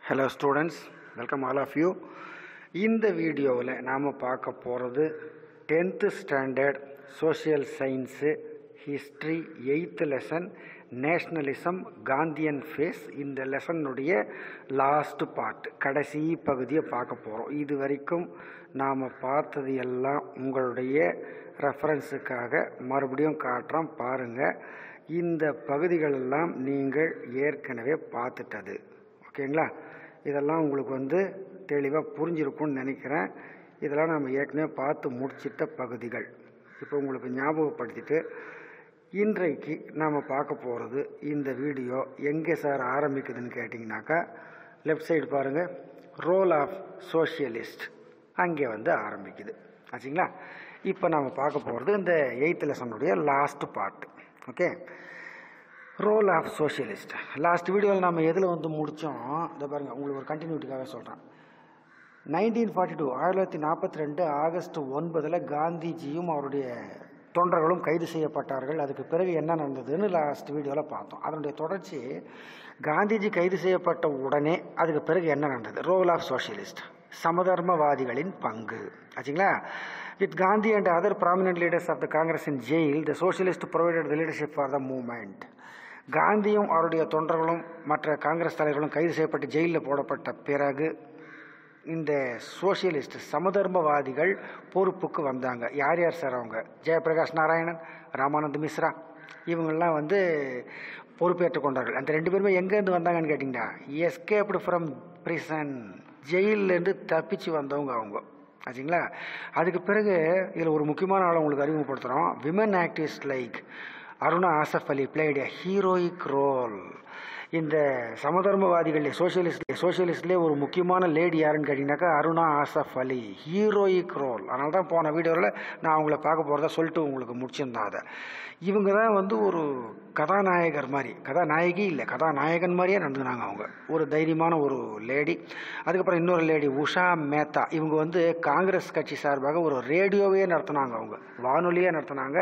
Hello students, welcome all of you. இந்த வீடியோவில் நாம் பார்க்க போகிறது 10th standard social science history 8th lesson nationalism Gandhian phase. இந்த லெசனுடைய லாஸ்ட் பார்ட், கடைசி பகுதியை பார்க்க போகிறோம். இது வரைக்கும் நாம் பார்த்தது எல்லாம் உங்களுடைய ரெஃபரன்ஸுக்காக மறுபடியும் காட்டுறோம், பாருங்கள். இந்த பகுதிகளெல்லாம் நீங்கள் ஏற்கனவே பார்த்துட்டது, ஓகேங்களா? இதெல்லாம் உங்களுக்கு தெளிவாக புரிஞ்சிருக்கும்னு நினைக்கிறேன். இதெல்லாம் நம்ம ஏற்கனவே பார்த்து முடிச்சிட்ட பகுதிகள். இப்போ உங்களுக்கு ஞாபகப்படுத்திட்டு இன்றைக்கு நாம் பார்க்க போகிறது, இந்த வீடியோ எங்கே சார் ஆரம்பிக்குதுன்னு கேட்டிங்கனாக்கா, லெஃப்ட் சைடு பாருங்கள், ரோல் ஆஃப் சோஷியலிஸ்ட், அங்கே ஆரம்பிக்குது, ஆச்சுங்களா? இப்போ நாம் பார்க்க போகிறது இந்த 8th லெசனுடைய last part, okay? Role of socialist. Last வீடியோவில் நம்ம எதில் முடித்தோம், இதை பாருங்கள், உங்களுக்கு ஒரு கண்டினியூட்டிக்காக சொல்கிறேன். 1942 1942 ஆகஸ்ட் 9 காந்திஜியும் அவருடைய தொண்டர்களும் கைது செய்யப்பட்டார்கள். அதுக்கு பிறகு என்ன நடந்ததுன்னு லாஸ்ட் வீடியோவில் பார்த்தோம். அதனுடைய தொடர்ச்சி, காந்திஜி கைது செய்யப்பட்ட உடனே அதுக்கு பிறகு என்ன நடந்தது, ரோல் ஆஃப் சோஷியலிஸ்ட், சமதர்மவாதிகளின் பங்கு, ஆச்சுங்களா? With Gandhi and other prominent leaders of the Congress in jail, the socialist provided the leadership for the movement. காந்தியும் அவருடைய தொண்டர்களும் மற்ற காங்கிரஸ் தலைவர்களும் கைது செய்யப்பட்டு ஜெயிலில் போடப்பட்ட பிறகு இந்த சோஷியலிஸ்ட் சமதர்மவாதிகள் பொறுப்புக்கு வந்தாங்க. யார் யார் சார் அவங்க? ஜெயபிரகாஷ் நாராயணன், ராமானந்த் மிஸ்ரா, இவங்கெல்லாம் பொறுப்பேற்றுக் கொண்டார்கள். அந்த 2 பேருமே எங்கேருந்து வந்தாங்கன்னு கேட்டிங்கன்னா, எஸ்கேப்டு ஃப்ரம் பிரிசன், ஜெயிலேருந்து தப்பிச்சு வந்தவங்க அவங்க, ஆச்சுங்களா? அதுக்கு பிறகு இதில் ஒரு முக்கியமான ஆளை உங்களுக்கு அறிமுகப்படுத்துகிறோம். Women activist like Aruna Asaf Ali played a heroic role. இந்த சமதர்மவாதிகள் சோஷியலிஸ்ட்லேயே ஒரு முக்கியமான லேடி யாருன்னு கேட்டிங்கனாக்கா, அருணா ஆசஃப் அலி, ஹீரோயிக் ரோல். அதனால தான் போன வீடியோவில் நான் அவங்கள பார்க்க போகிறதா சொல்லிட்டு உங்களுக்கு முடிச்சிருந்தேன். அதை இவங்க தான் ஒரு கதாநாயகர் மாதிரி, கதாநாயகி இல்லை, கதாநாயகன் மாதிரியே நடந்துனாங்க. அவங்க ஒரு தைரியமான ஒரு லேடி. அதுக்கப்புறம் இன்னொரு லேடி உஷா மேத்தா, இவங்க காங்கிரஸ் கட்சி சார்பாக ஒரு ரேடியோவே நடத்தினாங்க, அவங்க வானொலியே நடத்தினாங்க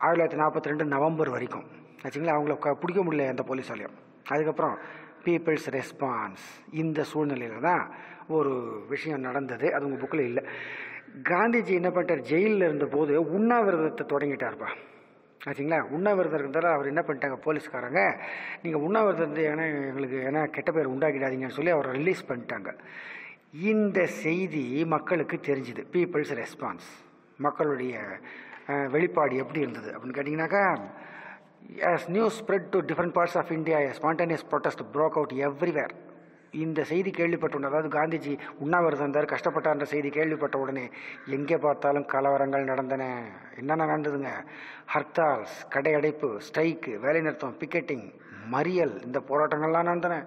1942 நவம்பர் வரைக்கும், ஆச்சுங்களா? அவங்கள பிடிக்க முடியல எந்த போலீஸாலையும். அதுக்கப்புறம் பீப்புள்ஸ் ரெஸ்பான்ஸ். இந்த சூழ்நிலையில் தான் ஒரு விஷயம் நடந்தது, அது உங்கள் புக்கில் இல்லை. காந்திஜி என்ன பண்ணிட்டார், ஜெயிலில் இருந்தபோது உண்ணாவிரதத்தை தொடங்கிட்டார்ப்பா, ஆச்சுங்களா? உண்ணாவிரதம் இருந்தாலும் அவர் என்ன பண்ணிட்டாங்க, போலீஸ்காரங்க, நீங்கள் உண்ணாவிரதத்தை எங்களுக்கு கெட்ட பேர் உண்டாக்கிடாதீங்கன்னு சொல்லி அவரை ரிலீஸ் பண்ணிட்டாங்க. இந்த செய்தி மக்களுக்கு தெரிஞ்சுது. பீப்புள்ஸ் ரெஸ்பான்ஸ், மக்களுடைய வெளிப்பாடு எப்படி இருந்தது அப்படின்னு கேட்டிங்கனாக்கா, as news spread to different parts of India, a spontaneous protest broke out everywhere. இந்த செய்தி கேள்விப்பட்ட, அதாவது காந்திஜி உண்ணாவிரதம் இருந்தார், கஷ்டப்பட்டார்ன்ற செய்தி கேள்விப்பட்ட உடனே எங்கே பார்த்தாலும் கலவரங்கள் நடந்தன. என்னென்ன நடந்ததுங்க? ஹர்த்தால்ஸ், கடையடைப்பு, ஸ்ட்ரைக்கு, வேலைநிறுத்தம், பிக்கெட்டிங், மறியல், இந்த போராட்டங்கள்லாம் நடந்தன.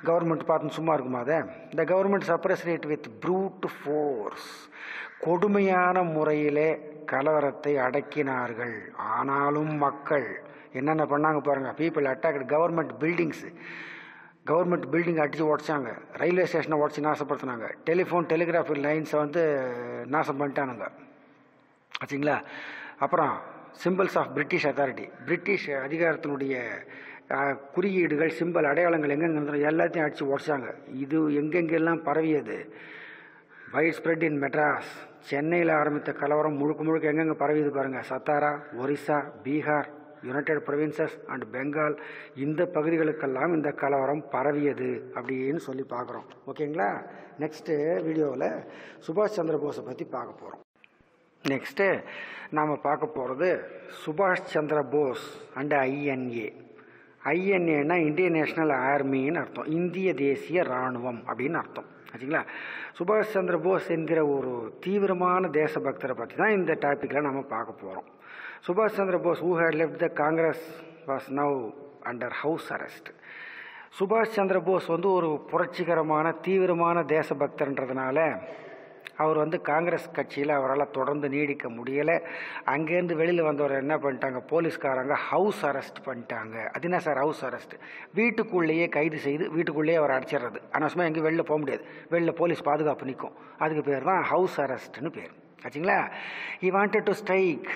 கவர்மெண்ட் பார்த்து சும்மா இருக்குமா? அதை இந்த government suppressed it with fruit force, கொடுமையான முறையிலே கலவரத்தை அடக்கினார்கள். ஆனாலும் மக்கள் என்னென்ன பண்ணாங்க பாருங்கள். People attack government buildings, government building அடித்து உடச்சாங்க, ரயில்வே ஸ்டேஷனை உடச்சி நாசப்படுத்தினாங்க, டெலிகிராஃப் லைன்ஸை நாசம் பண்ணிட்டானுங்க, ஆச்சுங்களா? அப்புறம் symbols of British authority, British அதிகாரத்தினுடைய குறியீடுகள், சிம்பிள், அடையாளங்கள் எங்கெங்க எல்லாத்தையும் அடித்து உடச்சாங்க. இது எங்கெங்கெல்லாம் பரவியது, வைட் ஸ்ப்ரெட் இன் மெட்ராஸ். சென்னையில் ஆரம்பித்த கலவரம் முழுக்க எங்கெங்கே பரவியது பாருங்கள். Satara, Orissa, Bihar, United provinces and Bengal, இந்த பகுதிகளுக்கெல்லாம் இந்த கலவரம் பரவியது அப்படின்னு சொல்லி பார்க்குறோம், ஓகேங்களா? நெக்ஸ்ட்டு வீடியோவில் சுபாஷ் சந்திர போஸை பற்றி பார்க்க போகிறோம். நெக்ஸ்ட்டு நாம் பார்க்க போகிறது சுபாஷ் சந்திர போஸ் அண்ட் ஐஎன்ஏ. ஐஎன்ஏன்னா இந்தியன் நேஷனல் ஆர்மின்னு அர்த்தம், இந்திய தேசிய இராணுவம் அப்படின்னு அர்த்தம், ஆச்சுங்களா? சுபாஷ் சந்திர போஸ் என்கிற ஒரு தீவிரமான தேசபக்தரை பற்றி தான் இந்த டாப்பிக்கில் நம்ம பார்க்க போகிறோம். சுபாஷ் Chandra Bose who had left the Congress was now under house arrest. சுபாஷ் சந்திர போஸ் ஒரு புரட்சிகரமான தீவிரமான தேசபக்தர்ன்றதுனால அவர் காங்கிரஸ் கட்சியில் அவரால் தொடர்ந்து நீடிக்க முடியலை. அங்கேருந்து வெளியில் வந்தவர் என்ன பண்ணிட்டாங்க, போலீஸ்காரங்க ஹவுஸ் அரெஸ்ட் பண்ணிட்டாங்க. அது என்ன சார் ஹவுஸ் அரெஸ்ட்? வீட்டுக்குள்ளேயே கைது செய்து வீட்டுக்குள்ளேயே அவர் அடிச்சிடுறது. அனாவசியமாக எங்கேயும் வெளில போக முடியாது, வெளில போலீஸ் பாதுகாப்பு நிற்கும். அதுக்கு பேர் தான் ஹவுஸ் அரெஸ்ட்னு பேர், ஆச்சுங்களா? he wanted to strike.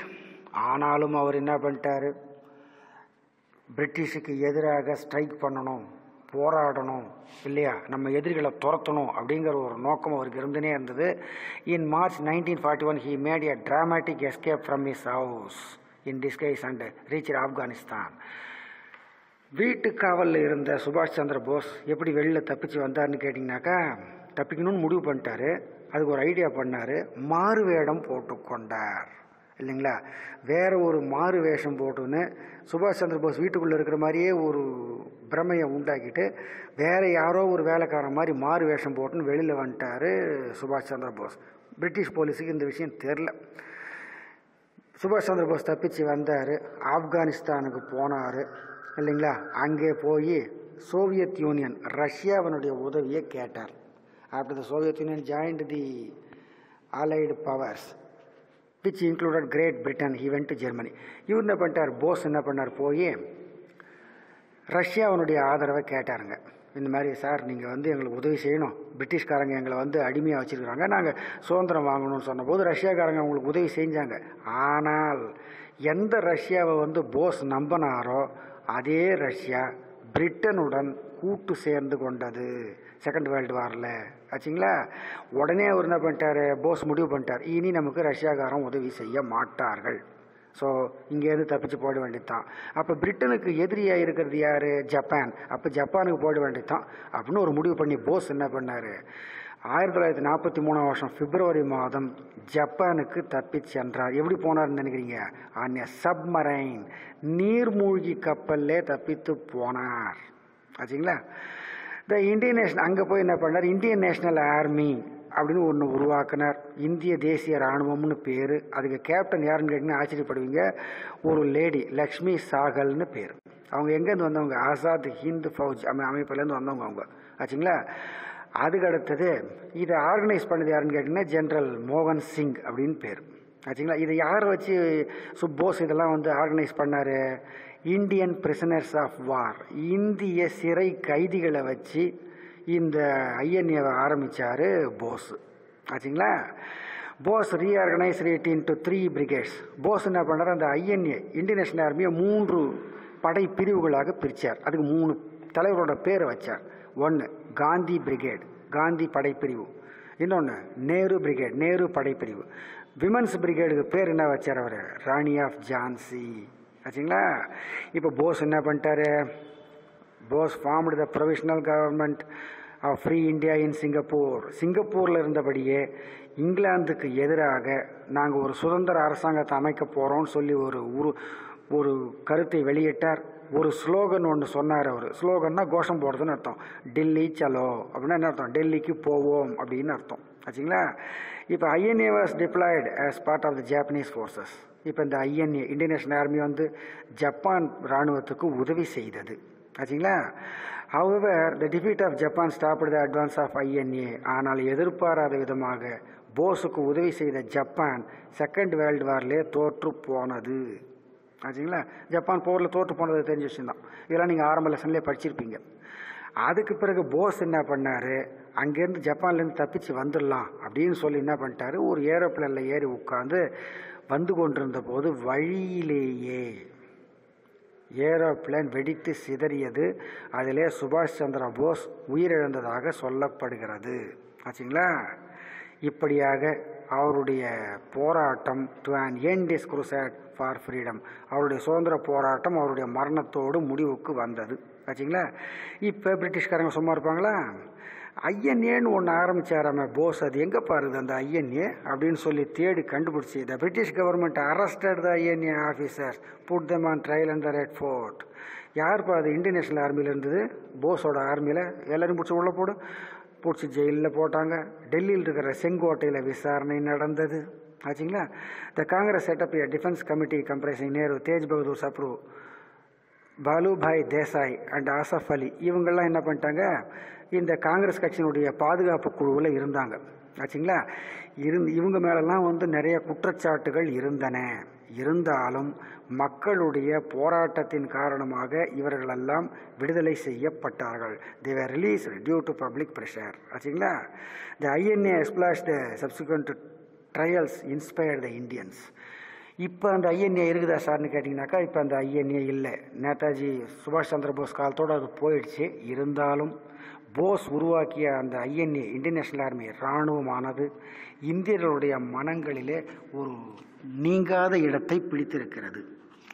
ஆனாலும் அவர் என்ன பண்ணிட்டார், பிரிட்டிஷுக்கு எதிராக ஸ்ட்ரைக் பண்ணணும், போராடணும் இல்லையா, நம்ம எதிரிகளை துரத்தணும் அப்படிங்கிற ஒரு நோக்கம் அவருக்கு இருந்துனே இருந்தது. இன் March 1941 he made a dramatic escape from his house in disguise and reached Afghanistan. வீட்டு காவலில் இருந்த சுபாஷ் சந்திர போஸ் எப்படி வெளியில் தப்பிச்சு வந்தார்னு கேட்டிங்கனாக்கா, தப்பிக்கணும்னு முடிவு பண்ணிட்டாரு. அதுக்கு ஒரு ஐடியா பண்ணார், மாறு வேடம் போட்டுக்கொண்டார் இல்லைங்களா. வேற ஒரு மாறு வேஷம் போட்டுன்னு சுபாஷ் சந்திர போஸ் வீட்டுக்குள்ளே இருக்கிற மாதிரியே ஒரு பிரமையை உண்டாக்கிட்டு வேற யாரோ ஒரு வேலைக்காரன் மாதிரி மாறு வேஷம் போட்டுன்னு வெளியில் வந்துட்டார் சுபாஷ் சந்திர போஸ். பிரிட்டிஷ் போலீஸுக்கு இந்த விஷயம் தெரில. சுபாஷ் சந்திர போஸ் தப்பிச்சு வந்தார், ஆப்கானிஸ்தானுக்கு போனார் இல்லைங்களா. அங்கே போய் சோவியத் யூனியன் ரஷ்யாவினுடைய உதவியை கேட்டார். After the Soviet Union joined the allied powers which included Great Britain, he went to Germany. இவர் என்ன பண்ணிட்டார், போஸ் என்ன பண்ணார், போய் ரஷ்யாவினுடைய ஆதரவை கேட்டாருங்க. இந்த மாதிரி சார் நீங்கள் எங்களுக்கு உதவி செய்யணும், பிரிட்டிஷ்காரங்க எங்களை அடிமையாக வச்சுருக்கிறாங்க, நாங்கள் சுதந்திரம் வாங்கணும்னு சொன்னபோது ரஷ்யாக்காரங்க அவங்களுக்கு உதவி செஞ்சாங்க. ஆனால் எந்த ரஷ்யாவை போஸ் நம்பினாரோ அதே ரஷ்யா பிரிட்டனுடன் கூட்டு சேர்ந்து கொண்டது செகண்ட் வேர்ல்டு வாரில் ஆச்சுங்களா. உடனே அவர் என்ன பண்ணிட்டார், போஸ் முடிவு பண்ணிட்டார், இனி நமக்கு ரஷ்யாக்காரன் உதவி செய்ய மாட்டார்கள். ஸோ இங்கேருந்து தப்பிச்சு போட வேண்டியதுதான். அப்போ பிரிட்டனுக்கு எதிரியாக இருக்கிறது யார், ஜப்பான். அப்போ ஜப்பானுக்கு போட வேண்டியதுதான் அப்படின்னு ஒரு முடிவு பண்ணி போஸ் என்ன பண்ணார், 1943 பிப்ரவரி மாதம் ஜப்பானுக்கு தப்பி சென்றார். எப்படி போனார்னு நினைக்கிறீங்க, ஆன் எ சப்மரைன், நீர்மூழ்கி கப்பல்லே தப்பித்து போனார் ஆச்சுங்களா. இந்த இந்தியன் நேஷனல் அங்கே போய் என்ன பண்ணார், இந்தியன் நேஷனல் ஆர்மி அப்படின்னு ஒன்று உருவாக்கினார். இந்திய தேசிய இராணுவம்னு பேர். அதுக்கு கேப்டன் யாருன்னு கேட்டிங்கன்னா ஆச்சரியப்படுவீங்க, ஒரு லேடி லக்ஷ்மி சாகல்னு பேர். அவங்க எங்கேருந்து வந்தவங்க, ஆசாத் ஹிந்த் ஃபௌஜ் அமைப்புலேருந்து வந்தவங்க அவங்க ஆச்சுங்களா. அதுக்கு அடுத்தது இதை ஆர்கனைஸ் பண்ணது யாருன்னு கேட்டிங்கன்னா ஜென்ரல் மோகன் சிங் அப்படின்னு பேர் ஆச்சுங்களா. இதை யார் வச்சு போஸ் இதெல்லாம் ஆர்கனைஸ் பண்ணார், இந்தியன் பிரிசனர்ஸ் ஆஃப் வார், இந்திய சிறை கைதிகளை வச்சு இந்த ஐஎன்ஏவை ஆரம்பித்தார் போஸ் ஆச்சுங்களா. Bose reorganise it into 3 brigades. Bose என்ன பண்ணார், அந்த ஐஎன்ஏ இந்தியன் நேஷனல் ஆர்மியை 3 படை பிரிவுகளாக பிரித்தார். அதுக்கு 3 தலைவரோட பேரை வச்சார். ஒன்று காந்தி பிரிகேட், காந்தி படைப்பிரிவு. இன்னொன்று நேரு பிரிகேட், நேரு படைப்பிரிவு. விமன்ஸ் பிரிகேடுக்கு பேர் என்ன வச்சார் அவர், ராணி ஆஃப் ஜான்சி ஆச்சுங்களா. இப்போ போஸ் என்ன பண்ணிட்டாரு, Bose formed the provisional government of free India in Singapore. சிங்கப்பூரில் இருந்தபடியே இங்கிலாந்துக்கு எதிராக நாங்கள் ஒரு சுதந்திர அரசாங்கத்தை அமைக்க போகிறோம்னு சொல்லி ஒரு கருத்தை வெளியிட்டார். ஒரு ஸ்லோகன் ஒன்று சொன்னார் அவர். ஸ்லோகன்னா கோஷம் போடுறதுன்னு அர்த்தம். டெல்லி சலோ அப்படின்னா என்ன அர்த்தம், டெல்லிக்கு போவோம் அப்படின்னு அர்த்தம் ஆச்சுங்களா. இப்போ INA was deployed as part of the Japanese forces. இப்போ இந்த INA Indian national army Japan இராணுவத்துக்கு உதவி செய்தது ஆச்சுங்களா. However, the defeat of Japan stopped the advance of INA. ஆனால் எதிர்பாராத விதமாக போஸுக்கு உதவி செய்த ஜப்பான் செகண்ட் வேர்ல்டு வார்லேயே தோற்று போனது ஆச்சுங்களா. ஜப்பான் போரில் தோற்று போனது தெரிஞ்ச விஷயம் தான். இதெல்லாம் நீங்கள் ஆரம்ப லெசன்லேயே படிச்சிருப்பீங்க. அதுக்கு பிறகு போஸ் என்ன பண்ணார், அங்கேருந்து ஜப்பான்லேருந்து தப்பிச்சு வந்துடலாம் அப்படின்னு சொல்லி என்ன பண்ணிட்டாரு, ஒரு ஏரோப்ளேனில் ஏறி உட்காந்து வந்து கொண்டிருந்த போது வழியிலேயே ஏரோப்ளேன் வெடித்து சிதறியது. அதிலே சுபாஷ் சந்திர போஸ் உயிரிழந்ததாக சொல்லப்படுகிறது ஆச்சுங்களா. இப்படியாக அவருடைய போராட்டம் to an end is crusade for freedom, அவருடைய சுதந்திர போராட்டம் அவருடைய மரணத்தோடு முடிவுக்கு வந்தது ஆச்சுங்களா. இப்போ பிரிட்டிஷ்காரங்க சும்மா இருப்பாங்களா, ஐஎன்ஏன்னு ஒன்று ஆரம்பித்தாராம போஸ், அது எங்கே பாருது அந்த ஐஎன்ஏ அப்படின்னு சொல்லி தேடி கண்டுபிடிச்சி the British government arrested the INA officers, put them on trial and the Red Fort. யாருப்பா அது, இந்தியன் நேஷனல் ஆர்மியில் இருந்தது, போஸோட ஆர்மியில். எல்லாரும் பிடிச்சி உள்ளே பிடிச்சி ஜெயிலில் போட்டாங்க. டெல்லியில் இருக்கிற செங்கோட்டையில் விசாரணை நடந்தது ஆச்சுங்களா. The Congress set up a defence committee comprising Nehru, Tej Bahadur Sapru, பாலுபாய் தேசாய் அண்ட் ஆசஃப் அலி. இவங்கெல்லாம் என்ன பண்ணிட்டாங்க, இந்த காங்கிரஸ் கட்சியினுடைய பாதுகாப்பு குழுவில் இருந்தாங்க ஆச்சுங்களா. இவங்க மேலெல்லாம் நிறைய குற்றச்சாட்டுகள் இருந்தன. இருந்தாலும் மக்களுடைய போராட்டத்தின் காரணமாக இவர்களெல்லாம் விடுதலை செய்யப்பட்டார்கள். they were released due to public pressure ஆச்சுங்களா. the INA established the subsequent trials inspired the Indians. இப்போ அந்த ஐஎன்ஏ இருக்குதா சார்னு கேட்டிங்கனாக்கா இப்போ அந்த ஐஎன்ஏ இல்லை. நேதாஜி சுபாஷ் சந்திர போஸ் காலத்தோடு அது போயிடுச்சு. இருந்தாலும் போஸ் உருவாக்கிய அந்த ஐஎன்ஏ இந்தியன் நேஷனல் ஆர்மி இராணுவமானது இந்தியர்களுடைய மனங்களிலே ஒரு நீங்காத இடத்தை பிடித்திருக்கிறது.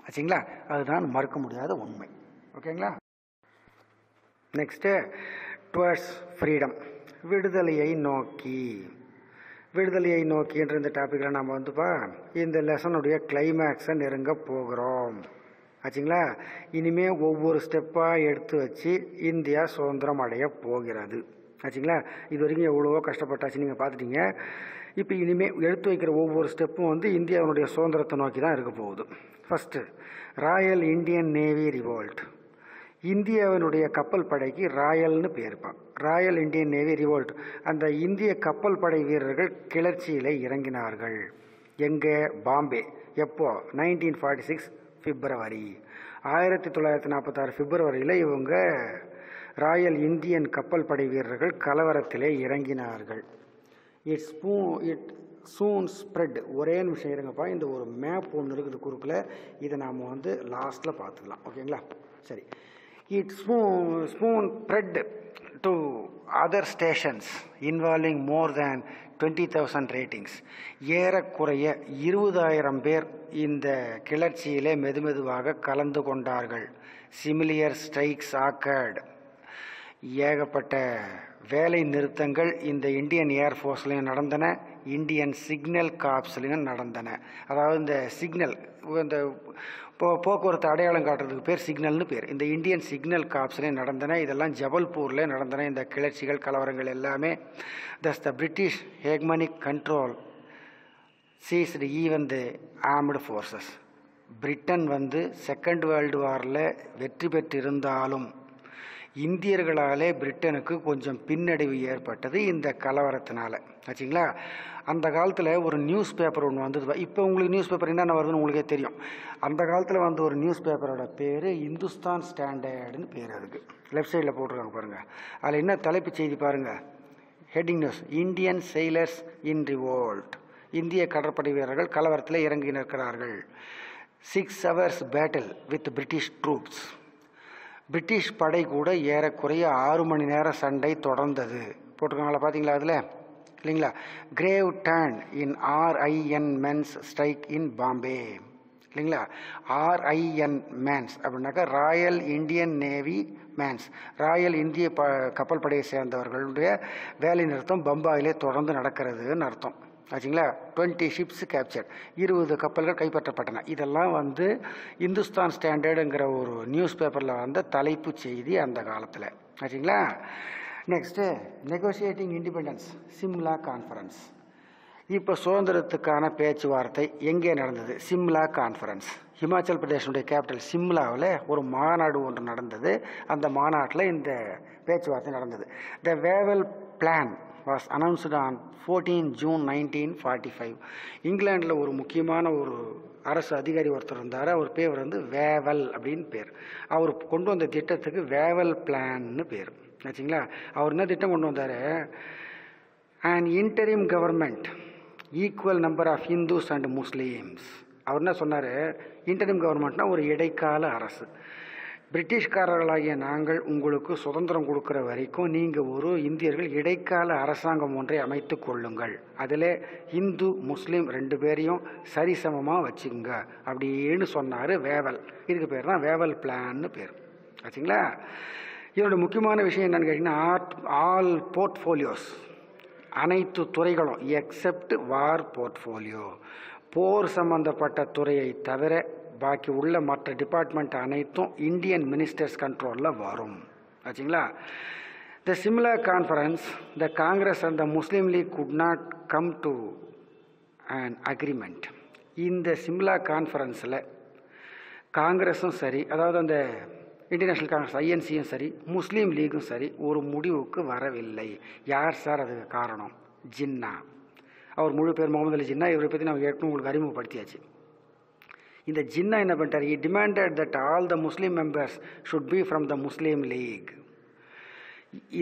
ஆச்சுங்களா? அதுதான் மறுக்க முடியாத உண்மை. ஓகேங்களா? நெக்ஸ்ட்டு டுவர்ட்ஸ் ஃப்ரீடம், விடுதலையை நோக்கி. விடுதலையை நோக்கி என்ற இந்த டாப்பிக்கில் நம்ம வந்துப்பா இந்த லெசனுடைய கிளைமேக்ஸை நெருங்க போகிறோம். ஆச்சுங்களா? இனிமேல் ஒவ்வொரு ஸ்டெப்பாக எடுத்து வச்சு இந்தியா சுதந்திரம் அடைய போகிறது. ஆச்சுங்களா? இது வரைக்கும் எவ்வளவோ கஷ்டப்பட்டாச்சு, நீங்கள் பார்த்துட்டீங்க. இப்போ இனிமேல் எடுத்து வைக்கிற ஒவ்வொரு ஸ்டெப்பும் வந்து இந்தியாவுடைய சுதந்திரத்தை நோக்கி தான் இருக்க போகுது. First royal Indian navy revolt. இந்தியாவினுடைய கப்பல் படைக்கு ராயல்னு பேருப்பான். Royal Indian navy revolt. அந்த இந்திய கப்பல் படை வீரர்கள் கிளர்ச்சியில் இறங்கினார்கள். எங்கே? பாம்பே. எப்போ? 1946 பிப்ரவரி. 1946 பிப்ரவரியில் இவங்க ராயல் இந்தியன் கப்பல் படை வீரர்கள் கலவரத்திலே இறங்கினார்கள். It soon spread. ஒரே நிமிஷம் இருங்கப்பா, இந்த ஒரு மேப் ஒன்று இருக்குது குறுக்கில், இதை நாம் வந்து லாஸ்ட்டில் பார்த்துக்கலாம். ஓகேங்களா? சரி. It soon spread to other stations involving more than 20,000 ratings. ஏறக்குறைய 20,000 பேர் இந்த கிளர்ச்சியிலே மெதுமெதுவாக கலந்து கொண்டார்கள். Similar strikes occurred. ஏகப்பட்ட வேலை நிறுத்தங்கள் இந்த இந்தியன் ஏர்ஃபோர்ஸ்லையும் நடந்தன, இந்தியன் சிக்னல் கார்ப்ஸ்லையும் நடந்தன. அதாவது இந்த சிக்னல், இந்த போக்குவரத்து அடையாளம் காட்டுறதுக்கு பேர் சிக்னல்னு பேர். இந்த இந்தியன் சிக்னல் கார்ப்ஸ்லேயும் நடந்தன. இதெல்லாம் ஜபல்பூரில் நடந்தன இந்த கிளர்ச்சிகள், கலவரங்கள் எல்லாமே. Thus the British hegemonic control ceased even the armed forces. Britain வந்து செகண்ட் வேர்ல்டு வாரில் வெற்றி பெற்றிருந்தாலும் இந்தியர்களாலே பிரிட்டனுக்கு கொஞ்சம் பின்னடைவு ஏற்பட்டது இந்த கலவரத்தினால. ஆச்சுங்களா? அந்த காலத்தில் ஒரு நியூஸ் பேப்பர் ஒன்று வந்தது. இப்போ உங்களுக்கு நியூஸ் பேப்பர் என்னென்ன வருதுன்னு உங்களுக்கே தெரியும். அந்த காலத்தில் வந்து ஒரு நியூஸ் பேப்பரோட பேர் இந்துஸ்தான் ஸ்டாண்டர்டுன்னு பேர். அதுக்கு லெஃப்ட் சைடில் போட்டிருக்காங்க பாருங்கள். அதில் என்ன தலைப்பு செய்தி பாருங்கள். ஹெட்டிங் நியூஸ்: இந்தியன் செயிலர்ஸ் இன் ரிவோல்ட். இந்திய கடற்படை வீரர்கள் கலவரத்தில் இறங்கி நிற்கிறார்கள். 6 hours battle with British troops. British படை கூட ஏறக்குறைய 6 மணி நேரம் சண்டை தொடர்ந்தது. போட்டிருக்காங்களா? பார்த்தீங்களா அதில்? இல்லைங்களா? Grave turn in RIN men's strike in Bombay. இல்லைங்களா? RIN மேன்ஸ் அப்படின்னாக்கா royal Indian navy men's. Royal இந்திய கப்பல் படையை சேர்ந்தவர்களுடைய வேலை நிறுத்தம் பம்பாயிலே தொடர்ந்து நடக்கிறதுன்னு அர்த்தம். ஆச்சுங்களா? 20 ships கேப்சர். 20 கப்பல்கள் கைப்பற்றப்பட்டன. இதெல்லாம் வந்து இந்துஸ்தான் ஸ்டாண்டர்டுங்கிற ஒரு நியூஸ் பேப்பரில் வந்த தலைப்பு செய்தி அந்த காலத்தில். ஆச்சுங்களா? Next negotiating independence, Simla conference. இப்போ சுதந்திரத்துக்கான பேச்சுவார்த்தை எங்கே நடந்தது? சிம்லா கான்ஃபரன்ஸ். ஹிமாச்சல் பிரதேசனுடைய கேபிட்டல் சிம்லாவில் ஒரு மாநாடு ஒன்று நடந்தது. அந்த மாநாட்டில் இந்த பேச்சுவார்த்தை நடந்தது. The Wavell plan was announced on 14 June 1945. இங்கிலாண்டில் ஒரு முக்கியமான ஒரு அரசு அதிகாரி ஒருத்தர் இருந்தார். அவர் பேர் வந்து வேவல் அப்படின்னு பேர். அவர் கொண்டு வந்த திட்டத்துக்கு வேவல் பிளான்னு பேர். ஆச்சுங்களா? அவர் என்ன திட்டம் கொண்டு வந்தார்? And interim government, equal number of Hindus and Muslims. அவர் என்ன சொன்னார்? இன்டரிம் கவர்மெண்ட்னா ஒரு இடைக்கால அரசு. பிரிட்டிஷ்காரர்களாகிய நாங்கள் உங்களுக்கு சுதந்திரம் கொடுக்குற வரைக்கும் நீங்கள் ஒரு இந்தியர்கள் இடைக்கால அரசாங்கம் ஒன்றை அமைத்து கொள்ளுங்கள். அதில் இந்து முஸ்லீம் 2 பேரையும் சரிசமமாக வச்சுங்க அப்படின்னு சொன்னார் வேவல். இதுக்கு பேர் தான் வேவல் பிளான்னு பேர். ஆச்சுங்களா? இதோட முக்கியமான விஷயம் என்னென்னு கேட்டிங்கன்னா, ஆல் போர்ட்ஃபோலியோஸ், அனைத்து துறைகளும் எக்ஸப்ட் வார் போர்ட்ஃபோலியோ, போர் சம்பந்தப்பட்ட துறையை தவிர பாக்கி உள்ள மற்ற டிபார்ட்மெண்ட் அனைத்தும் இந்தியன் மினிஸ்டர்ஸ் கண்ட்ரோலில் வரும். ஆச்சுங்களா? The Simla conference, the Congress and the Muslim League could not come to an agreement. இந்த சிம்லா கான்ஃபரன்ஸில் காங்கிரஸும் சரி, அதாவது அந்த இந்தியன் நேஷனல் காங்கிரஸ் INCயும் சரி, முஸ்லீம் லீக்கும் சரி ஒரு முடிவுக்கு வரவில்லை. யார் சார் அதுக்கு காரணம்? ஜின்னா. அவர் முழு பேர் முகமது அலி ஜின்னா. இவரை பற்றி நம்ம ஏற்கனவே உங்களுக்கு அறிமுகப்படுத்தியாச்சு. இந்த ஜின்னா என்ன பண்ணிட்டார்? He demanded that all the Muslim members should be from the Muslim League.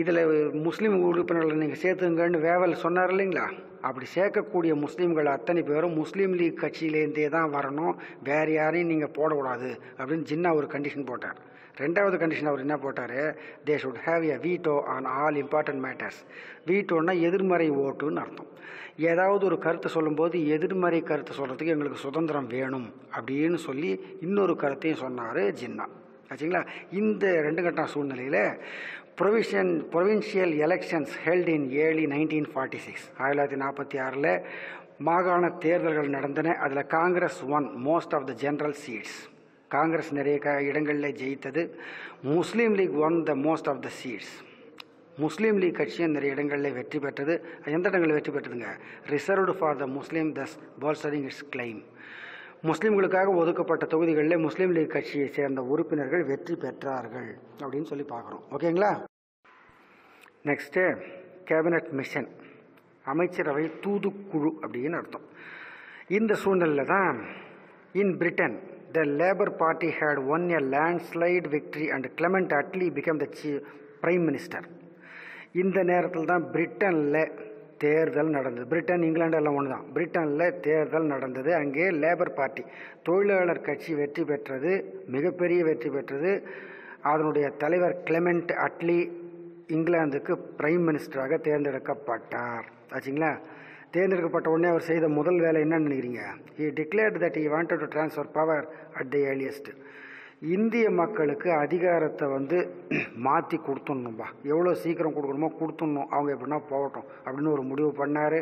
இதில் முஸ்லீம் உறுப்பினர்களை நீங்கள் சேர்த்துங்கன்னு வேவல் சொன்னார் இல்லைங்களா? அப்படி சேர்க்கக்கூடிய முஸ்லீம்கள் அத்தனை பேரும் முஸ்லீம் லீக் கட்சியிலேருந்தே தான் வரணும், வேறு யாரையும் நீங்கள் போடக்கூடாது அப்படின்னு ஜின்னா ஒரு கண்டிஷன் போட்டார். ரெண்டாவது கண்டிஷன் அவர் என்ன போட்டார்? They should have a veto on all important matters. வீட்டோன்னா எதிர்மறை ஓட்டுன்னு அர்த்தம். ஏதாவது ஒரு கருத்தை சொல்லும்போது எதிர்மறை கருத்தை சொல்கிறதுக்கு எங்களுக்கு சுதந்திரம் வேணும் அப்படின்னு சொல்லி இன்னொரு கருத்தையும் சொன்னார் ஜின்னா. ஆச்சுங்களா? இந்த 2 கட்ட சூழ்நிலையில் provincial elections held in early 1946, 1946 மாகாண தேர்தல்கள் நடந்தன. அதில் Congress won most of the general seats. Congress நிறைய இடங்களில் ஜெயித்தது. Muslim League won the most of the seats. Muslim League கட்சியும் நிறைய இடங்களில் வெற்றி பெற்றது. எந்த இடங்களில் வெற்றி பெற்றதுங்க? Reserved for the Muslim thus bolstering its claim. முஸ்லீம்களுக்காக ஒதுக்கப்பட்ட தொகுதிகளில் முஸ்லீம் லீக் கட்சியை சேர்ந்த உறுப்பினர்கள் வெற்றி பெற்றார்கள் அப்படின்னு சொல்லி பார்க்குறோம். ஓகேங்களா? நெக்ஸ்ட்டு கேபினட் மிஷன், அமைச்சரவை தூதுக்குழு அப்படின்னு அர்த்தம். இந்த சூழ்நிலையில் தான் in Britain the Labour Party had won a landslide victory and Clement Attlee became the prime minister. இந்த நேரத்தில் தான் பிரிட்டனில் தேர்தல் நடந்தது. பிரிட்டன் இங்கிலாந்து எல்லாம் ஒன்று தான். பிரிட்டனில் தேர்தல் நடந்தது. அங்கே லேபர் பார்ட்டி தொழிலாளர் கட்சி வெற்றி பெற்றது, மிகப்பெரிய வெற்றி பெற்றது. அதனுடைய தலைவர் கிளமெண்ட் அட்லி இங்கிலாந்துக்கு பிரைம் மினிஸ்டராக தேர்ந்தெடுக்கப்பட்டார். ஆச்சுங்களா? தேர்ந்தெடுக்கப்பட்ட உடனே அவர் செய்த முதல் வேலை என்னன்னு நினைக்கிறீங்க? He declared that he wanted to transfer power at the earliest. இந்திய மக்களுக்கு அதிகாரத்தை மாற்றி கொடுத்துடணும்பா, எவ்வளோ சீக்கிரம் கொடுக்கணுமோ கொடுத்துடணும், அவங்க எப்படின்னா போகட்டும் அப்படின்னு ஒரு முடிவு பண்ணார்.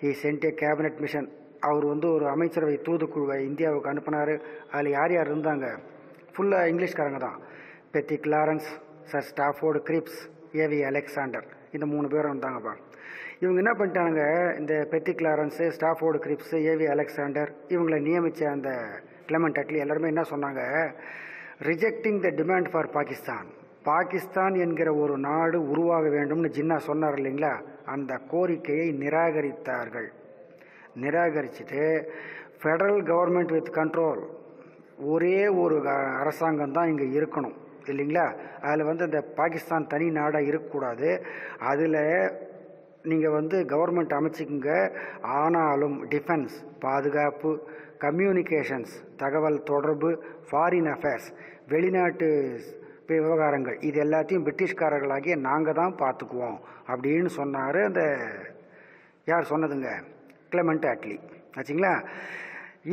He sent a cabinet mission. அவர் ஒரு அமைச்சரவை தூதுக்குழுவை இந்தியாவுக்கு அனுப்பினார். அதில் யார் யார் இருந்தாங்க? ஃபுல்லாக இங்கிலீஷ்காரங்க தான். பெத்தி Clarence, sir Stafford grips, AV Alexander, இந்த 3 பேரும் இருந்தாங்கப்பா. இவங்க என்ன பண்ணிட்டாங்க? இந்த பெத்தி கிளாரன்ஸு, ஸ்டாஃபோர்டு கிரிப்ஸு, ஏவி அலெக்சாண்டர் இவங்களை நியமித்த அந்த கிளமெண்ட் அட்லி எல்லாருமே என்ன சொன்னாங்க? Rejecting the demand for Pakistan. Pakistan என்கிற ஒரு நாடு உருவாக வேண்டும்னு ஜின்னா சொன்னார் இல்லைங்களா? அந்த கோரிக்கையை நிராகரித்தார்கள். நிராகரிச்சுட்டு ஃபெடரல் கவர்மெண்ட் வித் கண்ட்ரோல், ஒரே ஒரு அரசாங்கம் தான் இங்கே இருக்கணும் இல்லைங்களா? அதில் இந்த பாகிஸ்தான் தனி நாடாக இருக்கக்கூடாது. அதில் நீங்கள் கவர்மெண்ட் அமைச்சிக்குங்க. ஆனாலும் டிஃபென்ஸ் பாதுகாப்பு, கம்யூனிகேஷன்ஸ் தகவல் தொடர்பு, ஃபாரின் அஃபேர்ஸ் வெளிநாட்டு விவகாரங்கள், இது எல்லாத்தையும் பிரிட்டிஷ்காரர்களாகிய நாங்கள் தான் பார்த்துக்குவோம் அப்படின்னு சொன்னார். அந்த யார் சொன்னதுங்க? கிளமெண்ட் அட்லி. ஆச்சுங்களா?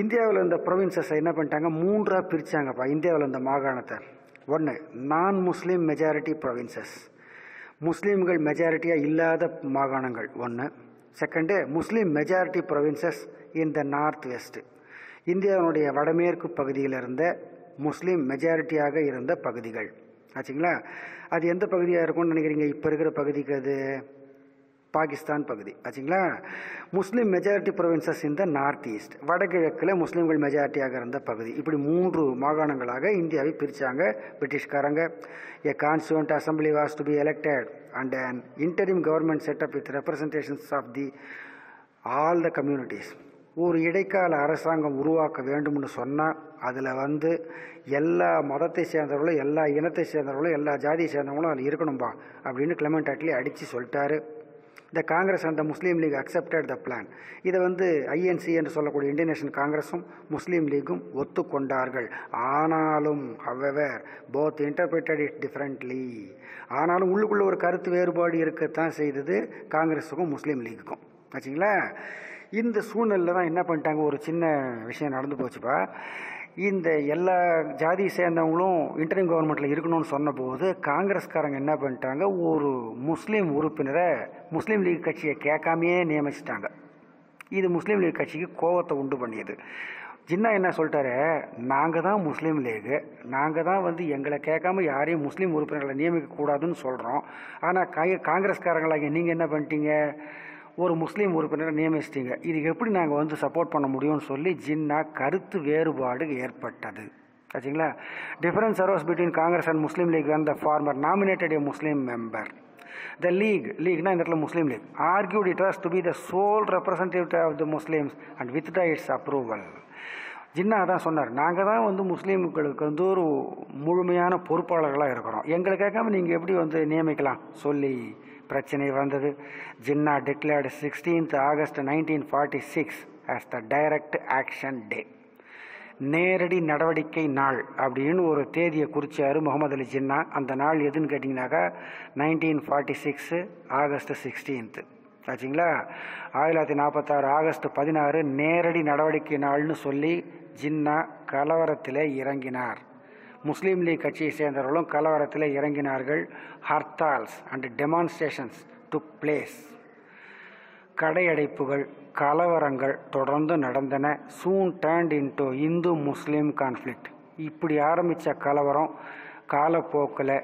இந்தியாவில் இந்த ப்ரொவின்சஸை என்ன பண்ணிட்டாங்க? 3ஆக பிரித்தாங்கப்பா. இந்தியாவில் இந்த மாகாணத்தை. 1 நான் முஸ்லீம் மெஜாரிட்டி ப்ரொவின்சஸ், முஸ்லீம்கள் மெஜாரிட்டியாக இல்லாத மாகாணங்கள் 1. Second Muslim majority provinces in the north west, இந்தியாவுடைய வடமேற்கு பகுதியில் இருந்த முஸ்லீம் மெஜாரிட்டியாக இருந்த பகுதிகள். ஆச்சுங்களா? அது எந்த பகுதியாக இருக்கும்னு நினைக்கிறீங்க? இப்போ இருக்கிற பகுதிக்கு அது பாகிஸ்தான் பகுதி. ஆச்சுங்களா? Muslim majority provinces in the north east, வடகிழக்கில் முஸ்லீம்கள் மெஜாரிட்டியாக இருந்த பகுதி. இப்படி 3 மாகாணங்களாக இந்தியாவை பிரித்தாங்க பிரிட்டிஷ்காரங்க. A constituent assembly was to be elected and an interim government set up with representations of all the communities. ஒரு இடைக்கால அரசாங்கம் உருவாக்க வேண்டும்னு சொன்னால் அதில் எல்லா மதத்தை சேர்ந்தவர்களும், எல்லா இனத்தை சேர்ந்தவர்களும், எல்லா ஜாதியை சேர்ந்தவங்களும் அதில் இருக்கணும்பா அப்படின்னு கிளமெண்ட் அட்லி அடித்து சொல்லிட்டாரு. The Congress and the Muslim League accepted the plan. இதை ஐஎன்சி என்று சொல்லக்கூடிய இந்தியன் நேஷனல் காங்கிரஸும் முஸ்லீம் லீக்கும் ஒத்துக்கொண்டார்கள். ஆனாலும் however both interpreted it differently. ஆனாலும் உள்ளுக்குள்ளே ஒரு கருத்து வேறுபாடு இருக்கத்தான் செய்தது காங்கிரஸுக்கும் முஸ்லீம் லீக்குக்கும். ஆச்சுங்களா? இந்த சூழ்நிலையில் தான் என்ன பண்ணிட்டாங்க? ஒரு சின்ன விஷயம் நடந்து போச்சுப்பா. இந்த எல்லா ஜாதியை சேர்ந்தவங்களும் இன்டரிம் கவர்மெண்ட்டில் இருக்கணும்னு சொன்னபோது காங்கிரஸ்காரங்க என்ன பண்ணிட்டாங்க? ஒரு முஸ்லீம் உறுப்பினரை முஸ்லீம் லீக் கட்சியை கேட்காமையே நியமிச்சிட்டாங்க. இது முஸ்லீம் லீக் கட்சிக்கு கோபத்தை உண்டு பண்ணியது. ஜின்னா என்ன சொல்லிட்டாரு? நாங்கள் தான் முஸ்லீம் லீகு, நாங்கள் தான் எங்களை கேட்காம யாரையும் முஸ்லீம் உறுப்பினர்களை நியமிக்கக்கூடாதுன்னு சொல்கிறோம். ஆனால் காங்கிரஸ்காரங்களாக நீங்கள் என்ன பண்ணிட்டீங்க? ஒரு முஸ்லீம் உறுப்பினரை நியமிச்சிட்டிங்க. இது எப்படி நாங்கள் சப்போர்ட் பண்ண முடியும்னு சொல்லி ஜின்னா கருத்து வேறுபாடு ஏற்பட்டது. ஆச்சுங்களா? Difference arose between Congress and Muslim League when the former nominated a Muslim member. The leagueனா இந்த இடத்துல Muslim League argued it was to be the sole representative of the Muslims and withdrew its approval. Jinnah தான் சொன்னார், நாங்கள் தான் வந்து முஸ்லீம்களுக்கு வந்து ஒரு முழுமையான பொறுப்பாளர்களாக இருக்கிறோம், எங்களை கேட்காம நீங்கள் எப்படி வந்து நியமிக்கலாம் சொல்லி பிரச்சனை வந்தது. Jinnah declared 16th August 1946 as the direct action day, நேரடி நடவடிக்கை நாள் அப்படின்னு ஒரு தேதியை குறிச்சார் முகமது அலி ஜின்னா. அந்த நாள் எதுன்னு கேட்டிங்கனாக்கா 1946 August 16th ஆச்சுங்களா. 1946 August 16 நேரடி நடவடிக்கை நாள்னு சொல்லி ஜின்னா கலவரத்தில் இறங்கினார். முஸ்லீம் லீக் கட்சியை சேர்ந்தவர்களும் கலவரத்தில் இறங்கினார்கள். ஹர்த்தால்ஸ் அண்ட் டெமான்ஸ்ட்ரேஷன்ஸ் டுக் பிளேஸ். கடையடைப்புகள், கலவரங்கள் தொடர்ந்து நடந்தன. சூன் டர்ன்ட் இன்டு இந்து முஸ்லீம் கான்ஃப்ளிக்ட். இப்படி ஆரம்பித்த கலவரம் காலப்போக்கில்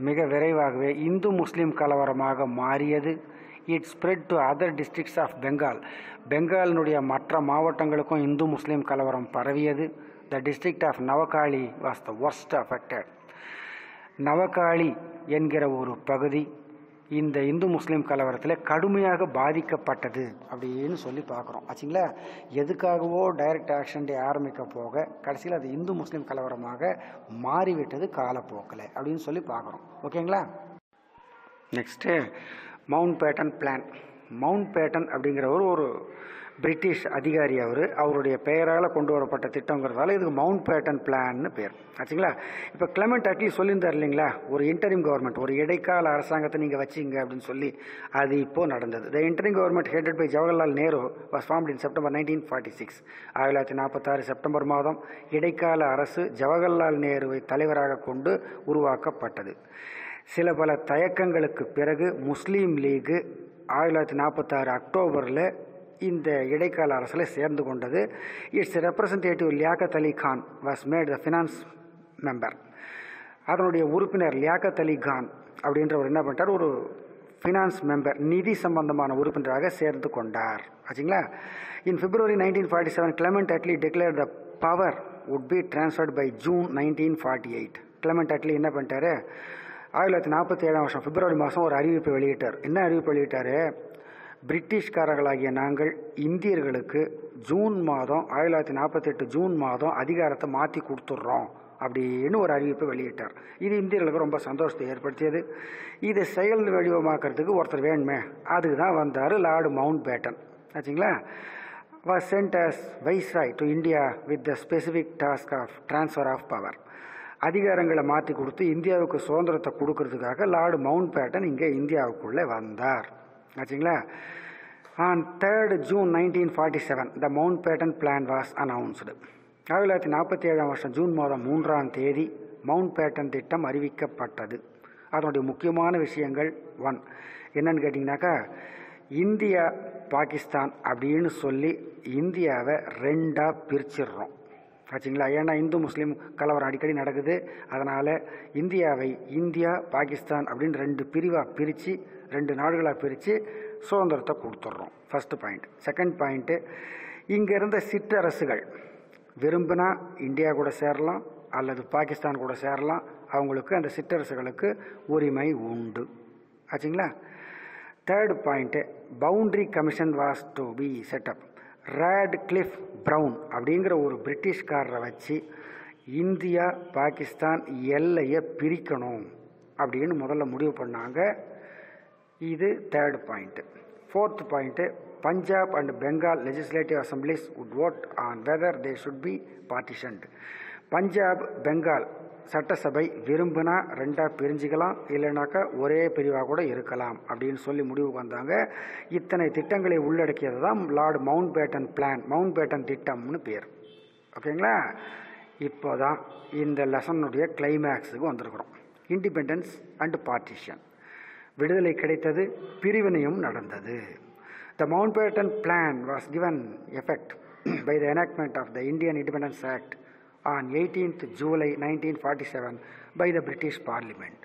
மிக விரைவாகவே இந்து முஸ்லீம் கலவரமாக மாறியது. It spread to other districts of Bengal. பெங்காலினுடைய மற்ற மாவட்டங்களுக்கும் இந்து முஸ்லீம் கலவரம் பரவியது. The district of Noakhali was the worst affected. Noakhali என்கிற ஒரு பகுதி இந்த இந்து முஸ்லீம் கலவரத்தில் கடுமையாக பாதிக்கப்பட்டது அப்படின்னு சொல்லி பார்க்குறோம் ஆச்சுங்களா. எதுக்காகவோ டைரக்ட் ஆக்ஷன் டே ஆரம்பிக்க போக கடைசியில் அது இந்து முஸ்லீம் கலவரமாக மாறிவிட்டது காலப்போக்கில் அப்படின்னு சொல்லி பார்க்குறோம். ஓகேங்களா. Next Mountbatten plan. Mountbatten அப்படிங்கிறவர் ஒரு பிரிட்டிஷ் அதிகாரி. அவருடைய பெயரால் கொண்டு வரப்பட்ட திட்டங்கிறதால இதுக்கு மவுண்ட் பேட்டன் பிளான்னு பேர் ஆச்சுங்களா. இப்போ கிளமெண்ட் அட்லி சொல்லியிருந்தார் இல்லைங்களா, ஒரு இன்டரிம் கவர்மெண்ட், ஒரு இடைக்கால அரசாங்கத்தை நீங்கள் வச்சிங்க அப்படின்னு சொல்லி. அது இப்போது நடந்தது. The interim government headed by Jawaharlal Nehru was formed in September 1946. 1946 செப்டம்பர் மாதம் இடைக்கால அரசு ஜவஹர்லால் நேருவை தலைவராக கொண்டு உருவாக்கப்பட்டது. சில பல தயக்கங்களுக்கு பிறகு முஸ்லீம் லீகு 1946 அக்டோபரில் இந்த இடைக்கால அரசில் சேர்ந்து கொண்டது. Its representative Liaquat Ali Khan was made the finance member. அதனுடைய உறுப்பினர் லியாக்கத் அலி கான் அப்படின்றவர் என்ன பண்ணிட்டார், ஒரு ஃபினான்ஸ் மெம்பர், நிதி சம்பந்தமான உறுப்பினராக சேர்ந்து கொண்டார் ஆச்சுங்களா. In February 1947 Clement Attlee declare the power would be transferred by June 1948. Clement Attlee என்ன பண்ணிட்டாரு, 1947 பிப்ரவரி மாதம் ஒரு அறிவிப்பை வெளியிட்டார். என்ன அறிவிப்பு வெளியிட்டார், பிரிட்டிஷ்காரர்களாகிய நாங்கள் இந்தியர்களுக்கு ஜூன் மாதம் 1948 ஜூன் மாதம் அதிகாரத்தை மாற்றி கொடுத்துட்றோம் அப்படின்னு ஒரு அறிவிப்பை வெளியிட்டார். இது இந்தியர்களுக்கு ரொம்ப சந்தோஷத்தை ஏற்படுத்தியது. இதை செயல் வடிவமாக்கிறதுக்கு ஒருத்தர் வேணுமே, அதுக்கு தான் வந்தார் லார்டு மவுண்ட் பேட்டன் ஆச்சுங்களா. was sent as Viceroy to India with the specific task of transfer of power. அதிகாரங்களை மாற்றி கொடுத்து இந்தியாவுக்கு சுதந்திரத்தை கொடுக்கறதுக்காக லார்டு மவுண்ட் பேட்டன் இங்கே இந்தியாவுக்குள்ளே வந்தார் ஆச்சுங்களா. On 3rd June 1947 the Mountbatten plan was announced. 1947 June மாதம் 3ஆம் தேதி மவுண்ட் பேட்டன் திட்டம் அறிவிக்கப்பட்டது. அதனுடைய முக்கியமான விஷயங்கள் 1 என்னன்னு கேட்டிங்கனாக்கா, இந்தியா பாகிஸ்தான் அப்படின்னு சொல்லி இந்தியாவை 2ஆக பிரிச்சிடுறோம் ஆச்சுங்களா. ஏன்னா இந்து முஸ்லீம் கலவரம் அடிக்கடி நடக்குது. அதனால் இந்தியாவை இந்தியா பாகிஸ்தான் அப்படின்னு 2 பிரிவாக பிரித்து 2 நாடுகளாக பிரித்து சுதந்திரத்தை கொடுத்துட்றோம். First point. செகண்ட் பாயிண்ட்டு, இங்கே இருந்த சிற்றரசுகள் விரும்பினா இந்தியா கூட சேரலாம் அல்லது பாகிஸ்தான் கூட சேரலாம். அவங்களுக்கு அந்த சிற்றரசுகளுக்கு உரிமை உண்டு ஆச்சுங்களா. Third point, boundary commission was to be set up. Radcliffe Brown அப்படிங்கிற ஒரு பிரிட்டிஷ்காரரை வச்சு இந்தியா பாகிஸ்தான் எல்லையை பிரிக்கணும் அப்படின்னு முதல்ல முடிவு பண்ணாங்க. இது third point. Fourth point, Punjab and Bengal legislative assemblies would vote on whether they should be partitioned. Punjab Bengal சட்டசபை விரும்பினா 2ஆக பிரிஞ்சுக்கலாம், இல்லைனாக்கா ஒரே பிரிவாக கூட இருக்கலாம் அப்படின்னு சொல்லி முடிவுக்கு வந்தாங்க. இத்தனை திட்டங்களை உள்ளடக்கியது தான் Lord Mountbatten plan, Mountbatten திட்டம்னு பேர். ஓகேங்களா. இப்போ தான் இந்த லெசனுடைய கிளைமேக்ஸுக்கு வந்திருக்கிறோம். Independence and partition. விடுதலை கிடைத்தது, பிரிவினையும் நடந்தது. The Mountbatten plan was given effect by the enactment of the Indian Independence Act on 18th July 1947 by the British Parliament.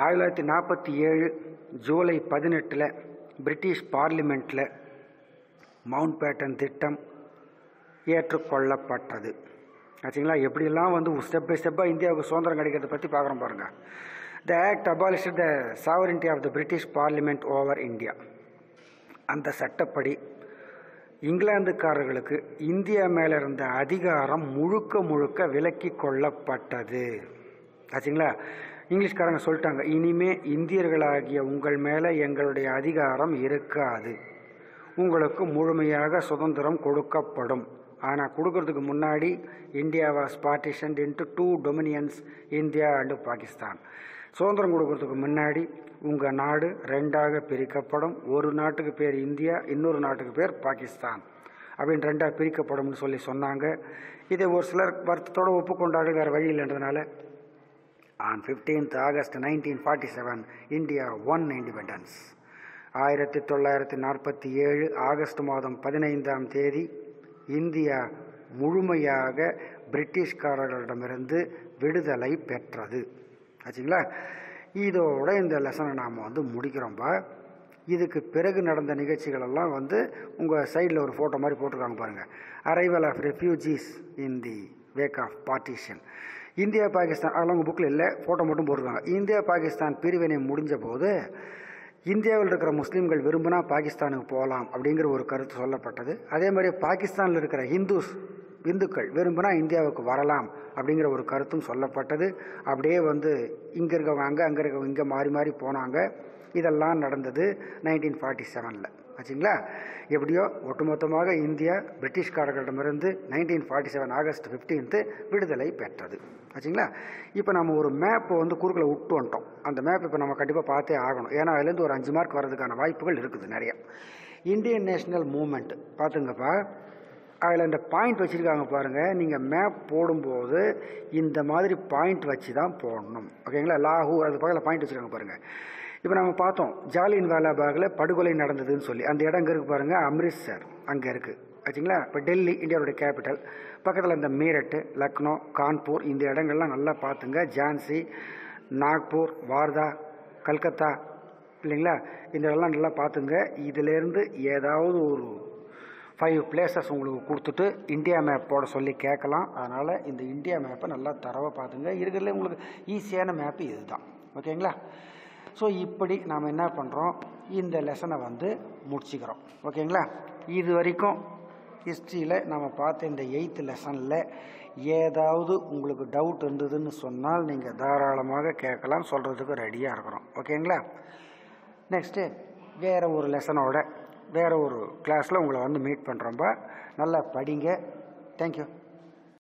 1947 ஜூலை 18 பிரிட்டிஷ் பார்லிமெண்ட்டில் மவுண்ட் பேட்டன் திட்டம் ஏற்றுக்கொள்ளப்பட்டது ஆச்சுங்களா. எப்படிலாம் ஸ்டெப் பை ஸ்டெப்பாக இந்தியாவுக்கு சுதந்திரம் கிடைக்கிறத பற்றி பார்க்குறோம் பாருங்கள். The act abolished the sovereignty of the British parliament over India. அந்த சட்டப்படி இங்கிலாந்துக்காரர்களுக்கு இந்தியா மேலே இருந்த அதிகாரம் முழுக்க முழுக்க விலக்கி கொள்ளப்பட்டது. ஆச்சுங்களா? இங்கிலீஷ்காரங்க சொல்லிட்டாங்க, இனிமே இந்தியர்களாகிய உங்கள் மேலே எங்களுடைய அதிகாரம் இருக்காது, உங்களுக்கு முழுமையாக சுதந்திரம் கொடுக்கப்படும். ஆனால் கொடுக்கறதுக்கு முன்னாடி India was partitioned into 2 dominions, India and Pakistan. சுதந்திரம் கொடுக்கறதுக்கு முன்னாடி உங்கள் நாடு 2ஆக பிரிக்கப்படும். ஒரு நாட்டுக்கு பேர் இந்தியா, இன்னொரு நாட்டுக்கு பேர் பாகிஸ்தான் அப்படின்னு 2ஆக பிரிக்கப்படும்னு சொன்னாங்க. இதை ஒரு சிலர் வருத்தத்தோடு ஒப்புக்கொண்டார்கள், வேறு வழி இல்லைன்றதுனால. On 15th August 1947 India won independence. 1947 August மாதம் 15ஆம் தேதி இந்தியா முழுமையாக பிரிட்டிஷ்காரர்களிடமிருந்து விடுதலை பெற்றது. ஆச்சுங்களா? இதோட இந்த லெசனை நாம் முடிக்கிறோம்பா. இதுக்கு பிறகு நடந்த நிகழ்ச்சிகளெல்லாம் உங்கள் சைடில் ஒரு ஃபோட்டோ மாதிரி போட்டிருக்காங்க பாருங்கள். Arrival of refugees in the wake of partition. India Pakistan அதெல்லாம் உங்கள் புக்கில் இல்லை, ஃபோட்டோ மட்டும் போட்டிருக்காங்க. இந்தியா பாகிஸ்தான் பிரிவினை முடிஞ்ச போது இந்தியாவில் இருக்கிற முஸ்லீம்கள் விரும்பினா பாகிஸ்தானுக்கு போகலாம் அப்படிங்கிற ஒரு கருத்து சொல்லப்பட்டது. அதே மாதிரி பாகிஸ்தானில் இருக்கிற இந்துக்கள் விரும்பினா இந்தியாவுக்கு வரலாம் அப்படிங்கிற ஒரு கருத்தும் சொல்லப்பட்டது. அப்படியே இங்கே இருக்கவங்க அங்கே இருக்கவங்க இங்கே மாறி மாறி போனாங்க. இதெல்லாம் நடந்தது 1947. ஆச்சுங்களா? எப்படியோ ஒட்டுமொத்தமாக இந்தியா பிரிட்டிஷ்காரர்களிடமிருந்து 1947 ஆகஸ்ட் 15 விடுதலை பெற்றது. ஆச்சுங்களா? இப்போ நம்ம ஒரு மேப் குறுக்கில் விட்டு வந்துட்டோம். அந்த மேப் இப்போ நம்ம கண்டிப்பாக பார்த்தே ஆகணும். ஏன்னா அதுலேருந்து ஒரு 5 மார்க் வர்றதுக்கான வாய்ப்புகள் இருக்குது நிறைய. இந்தியன் நேஷனல் மூமெண்ட் பார்த்துங்கப்பா. அதில் இந்த பாயிண்ட் வச்சுருக்காங்க பாருங்கள். நீங்கள் மேப் போடும்போது இந்த மாதிரி பாயிண்ட் வச்சு தான் போடணும். ஓகேங்களா? லாகூர் அது பக்கத்தில் பாயிண்ட் வச்சுருக்காங்க பாருங்கள். இப்போ நம்ம பார்த்தோம் ஜாலியன் வாலாபாகில் படுகொலை நடந்ததுன்னு சொல்லி. அந்த இடம் இங்கே இருக்குது பாருங்கள், அம்ரித்சர் அங்கே இருக்குது. ஆச்சுங்களா? இப்போ டெல்லி இந்தியாவுடைய கேபிட்டல். பக்கத்தில் இந்த மீரட்டு, லக்னோ, கான்பூர் இந்த இடங்கள்லாம் நல்லா பார்த்துங்க. ஜான்சி, நாக்பூர், வார்தா, கல்கத்தா இல்லைங்களா? இந்த இடம்லாம் நல்லா பார்த்துங்க. இதிலேருந்து ஏதாவது ஒரு 5 பிளேசஸ் உங்களுக்கு கொடுத்துட்டு இந்தியா மேப் போட சொல்லி கேட்கலாம். அதனால் இந்த இந்தியா மேப்பை நல்லா தரவாக பார்த்துங்க. இருக்கிறதுல உங்களுக்கு ஈஸியான மேப்பு இது தான். ஓகேங்களா? ஸோ இப்படி நாம் என்ன பண்ணுறோம், இந்த லெசனை முடிச்சுக்கிறோம். ஓகேங்களா? இது வரைக்கும் ஹிஸ்ட்ரியில் நம்ம பார்த்த இந்த 8th லெசனில் ஏதாவது உங்களுக்கு டவுட் இருந்ததுன்னு சொன்னால் நீங்கள் தாராளமாக கேட்கலாம், சொல்கிறதுக்கு ரெடியாக இருக்கிறோம். ஓகேங்களா? நெக்ஸ்ட்டு வேறு ஒரு லெசனோட வேறு ஒரு கிளாஸில் உங்களை மீட் பண்ணுறோம்பா. நல்லா படிங்க. தேங்க்யூ.